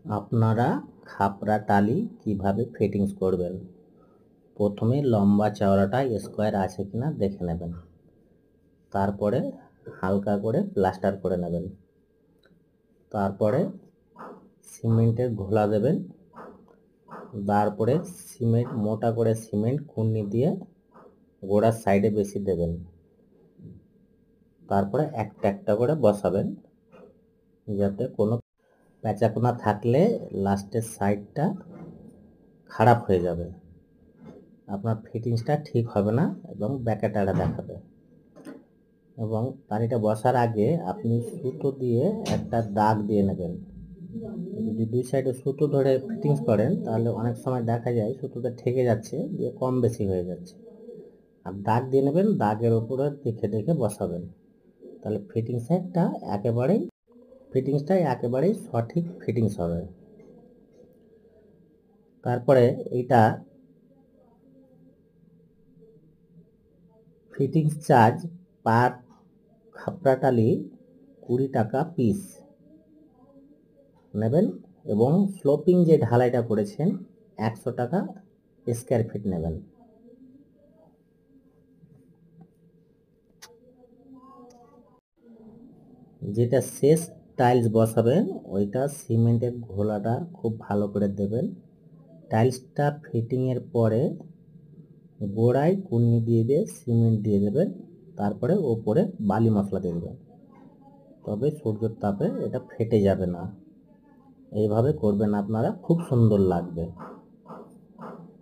আপনারা খাপরা টালি কিভাবে ফিটিংস করবেন। প্রথমে লম্বা চওড়াটা স্কোয়ার আছে কিনা দেখে নেবেন। তারপরে হালকা করে প্লাস্টার করে নেবেন। তারপরে সিমেন্টের ঘোলা দেবেন। তারপরে মোটা করে সিমেন্ট খুন্নি দিয়ে গোড়ার সাইডে বেশি দেবেন। তারপরে একটা একটা করে বসাবেন, যাতে কোনো প্যাঁচাকোনা থাকলে লাস্টের সাইডটা খারাপ হয়ে যাবে, আপনার ফিটিংসটা ঠিক হবে না এবং ব্যাকেটারা দেখাবে। এবং টালিটা বসার আগে আপনি সুতো দিয়ে একটা দাগ দিয়ে নেবেন। যদি দুই সাইডে সুতো ধরে ফিটিংস করেন তাহলে অনেক সময় দেখা যায় সুতোটা ঠেকে যাচ্ছে, দিয়ে কম বেশি হয়ে যাচ্ছে। আর দাগ দিয়ে নেবেন, দাগের উপরে দেখে দেখে বসাবেন, তাহলে ফিটিংসটা একেবারেই সঠিক ফিটিংস হবে। তারপরে এইটা ফিটিংস চার্জ পার খাপড়া টালি 20 টাকা পিস নেবেন এবং স্লোপিং যে ঢালাইটা করেছেন 100 টাকা স্কোয়ার ফিট নেবেন। যেটা শেষ টাইলস বসাবেন ওইটা সিমেন্টের ঘোলাটা খুব ভালো করে দেবেন। টাইলসটা ফিটিংয়ের পরে গোড়ায় কুন্নি দিয়ে সিমেন্ট দিয়ে দেবেন, তারপরে ওপরে বালি মশলা দিয়ে দেবেন, তবে সূর্যের তাপে এটা ফেটে যাবে না। এইভাবে করবেন আপনারা, খুব সুন্দর লাগবে।